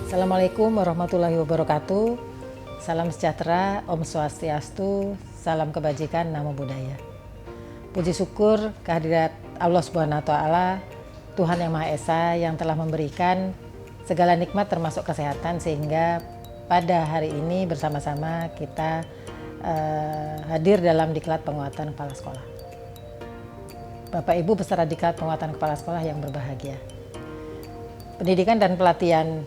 Assalamualaikum warahmatullahi wabarakatuh. Salam sejahtera, Om Swastiastu, salam kebajikan, namo buddhaya. Puji syukur kehadirat Allah Subhanahu wa Ta'ala, Tuhan Yang Maha Esa yang telah memberikan segala nikmat termasuk kesehatan, sehingga pada hari ini bersama-sama kita hadir dalam diklat penguatan kepala sekolah. Bapak Ibu peserta diklat penguatan kepala sekolah yang berbahagia. Pendidikan dan pelatihan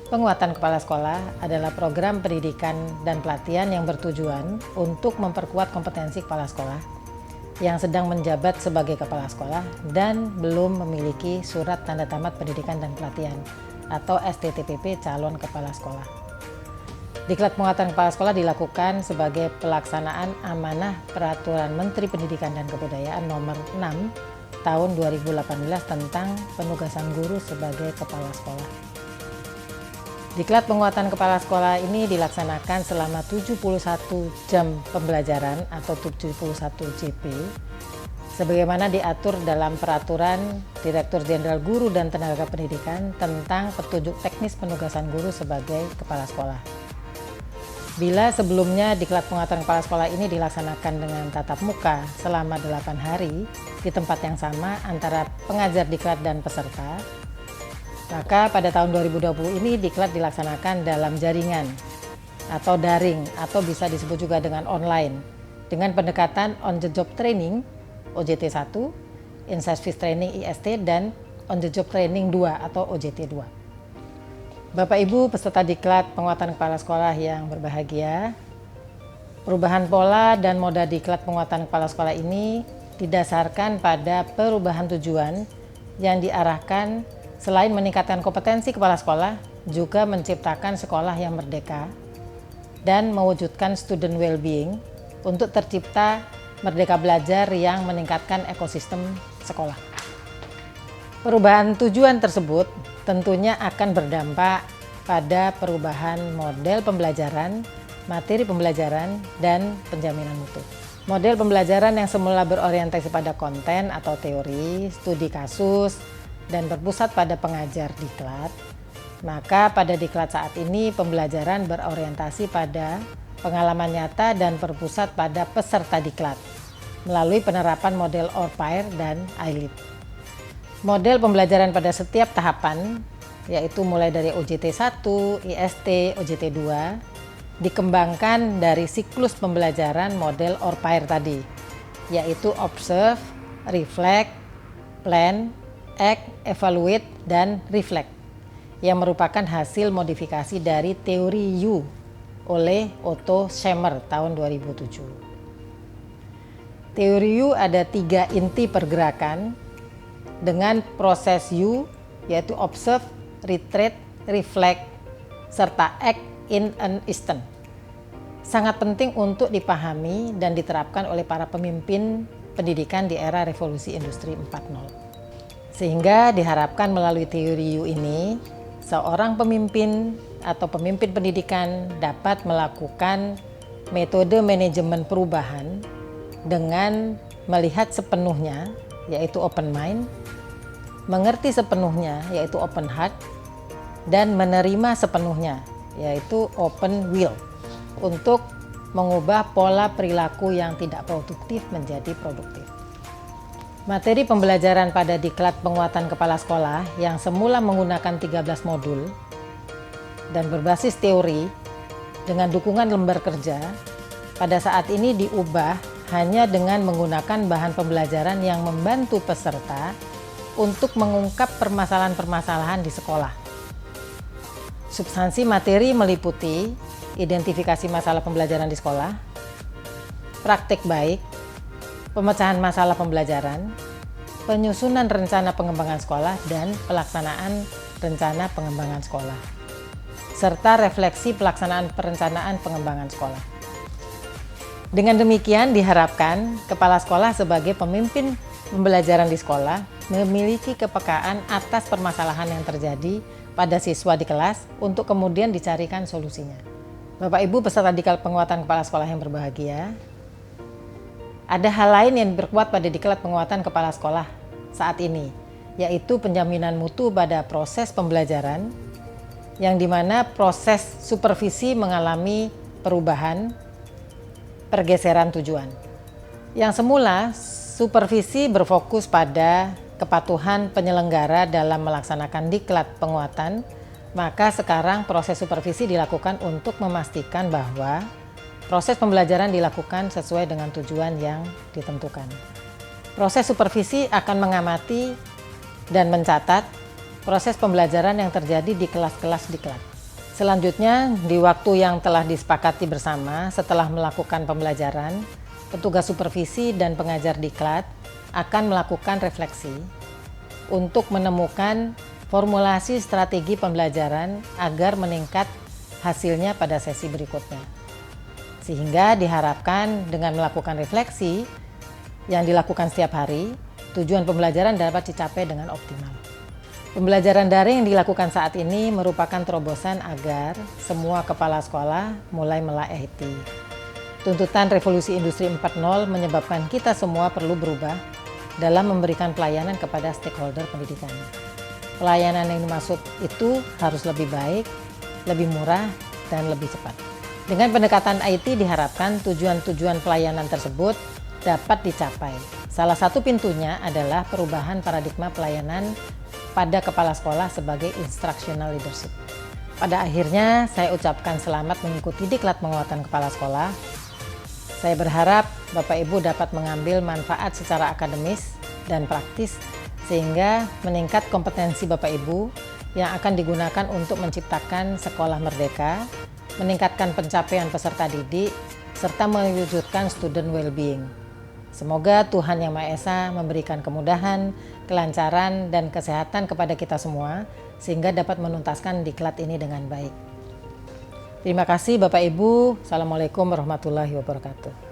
penguatan kepala sekolah adalah program pendidikan dan pelatihan yang bertujuan untuk memperkuat kompetensi kepala sekolah yang sedang menjabat sebagai kepala sekolah dan belum memiliki surat tanda tamat pendidikan dan pelatihan atau STTPP calon kepala sekolah. Diklat penguatan kepala sekolah dilakukan sebagai pelaksanaan amanah Peraturan Menteri Pendidikan dan Kebudayaan Nomor 6 Tahun 2018 tentang penugasan guru sebagai kepala sekolah. Diklat penguatan kepala sekolah ini dilaksanakan selama 71 jam pembelajaran atau 71 JP sebagaimana diatur dalam Peraturan Direktur Jenderal Guru dan Tenaga Pendidikan tentang petunjuk teknis penugasan guru sebagai kepala sekolah. Bila sebelumnya diklat penguatan kepala sekolah ini dilaksanakan dengan tatap muka selama 8 hari di tempat yang sama antara pengajar diklat dan peserta, maka pada tahun 2020 ini diklat dilaksanakan dalam jaringan atau daring atau bisa disebut juga dengan online dengan pendekatan on the job training OJT 1, in service training IST, dan on the job training 2 atau OJT 2. Bapak Ibu peserta diklat penguatan kepala sekolah yang berbahagia, perubahan pola dan moda diklat penguatan kepala sekolah ini didasarkan pada perubahan tujuan yang diarahkan selain meningkatkan kompetensi kepala sekolah, juga menciptakan sekolah yang merdeka dan mewujudkan student well-being untuk tercipta merdeka belajar yang meningkatkan ekosistem sekolah. Perubahan tujuan tersebut tentunya akan berdampak pada perubahan model pembelajaran, materi pembelajaran, dan penjaminan mutu. Model pembelajaran yang semula berorientasi pada konten atau teori, studi kasus, dan berpusat pada pengajar diklat, maka pada diklat saat ini pembelajaran berorientasi pada pengalaman nyata dan berpusat pada peserta diklat melalui penerapan model ORPIR dan ILEAD. Model pembelajaran pada setiap tahapan, yaitu mulai dari OJT 1, IST, OJT 2, dikembangkan dari siklus pembelajaran model ORPIR tadi, yaitu Observe, Reflect, Plan, Act, Evaluate, dan Reflect, yang merupakan hasil modifikasi dari teori U oleh Otto Scharmer tahun 2007. Teori U ada 3 inti pergerakan dengan proses U, yaitu Observe, Retreat, Reflect, serta Act in an Instant. Sangat penting untuk dipahami dan diterapkan oleh para pemimpin pendidikan di era revolusi industri 4.0. Sehingga diharapkan melalui teori U ini, seorang pemimpin atau pemimpin pendidikan dapat melakukan metode manajemen perubahan dengan melihat sepenuhnya, yaitu open mind, mengerti sepenuhnya, yaitu open heart, dan menerima sepenuhnya, yaitu open will, untuk mengubah pola perilaku yang tidak produktif menjadi produktif. Materi pembelajaran pada diklat penguatan kepala sekolah yang semula menggunakan 13 modul dan berbasis teori dengan dukungan lembar kerja, pada saat ini diubah hanya dengan menggunakan bahan pembelajaran yang membantu peserta untuk mengungkap permasalahan-permasalahan di sekolah. Substansi materi meliputi identifikasi masalah pembelajaran di sekolah, praktik baik, pemecahan masalah pembelajaran, penyusunan rencana pengembangan sekolah, dan pelaksanaan rencana pengembangan sekolah, serta refleksi pelaksanaan perencanaan pengembangan sekolah. Dengan demikian diharapkan kepala sekolah sebagai pemimpin pembelajaran di sekolah memiliki kepekaan atas permasalahan yang terjadi pada siswa di kelas untuk kemudian dicarikan solusinya. Bapak Ibu peserta diklat penguatan kepala sekolah yang berbahagia, ada hal lain yang diperkuat pada diklat penguatan kepala sekolah saat ini, yaitu penjaminan mutu pada proses pembelajaran yang dimana proses supervisi mengalami perubahan, pergeseran tujuan. Yang semula supervisi berfokus pada kepatuhan penyelenggara dalam melaksanakan diklat penguatan, maka sekarang proses supervisi dilakukan untuk memastikan bahwa proses pembelajaran dilakukan sesuai dengan tujuan yang ditentukan. Proses supervisi akan mengamati dan mencatat proses pembelajaran yang terjadi di kelas-kelas diklat. Selanjutnya, di waktu yang telah disepakati bersama setelah melakukan pembelajaran, petugas supervisi dan pengajar diklat akan melakukan refleksi untuk menemukan formulasi strategi pembelajaran agar meningkat hasilnya pada sesi berikutnya. Sehingga diharapkan dengan melakukan refleksi yang dilakukan setiap hari, tujuan pembelajaran dapat dicapai dengan optimal. Pembelajaran daring yang dilakukan saat ini merupakan terobosan agar semua kepala sekolah mulai melek IT. Tuntutan revolusi industri 4.0 menyebabkan kita semua perlu berubah dalam memberikan pelayanan kepada stakeholder pendidikan. Pelayanan yang dimaksud itu harus lebih baik, lebih murah, dan lebih cepat. Dengan pendekatan IT diharapkan tujuan-tujuan pelayanan tersebut dapat dicapai. Salah satu pintunya adalah perubahan paradigma pelayanan pada kepala sekolah sebagai instructional leadership. Pada akhirnya, saya ucapkan selamat mengikuti diklat penguatan kepala sekolah. Saya berharap Bapak Ibu dapat mengambil manfaat secara akademis dan praktis sehingga meningkat kompetensi Bapak Ibu yang akan digunakan untuk menciptakan sekolah merdeka, meningkatkan pencapaian peserta didik, serta mewujudkan student well-being. Semoga Tuhan Yang Maha Esa memberikan kemudahan, kelancaran, dan kesehatan kepada kita semua sehingga dapat menuntaskan diklat ini dengan baik. Terima kasih Bapak Ibu. Assalamualaikum warahmatullahi wabarakatuh.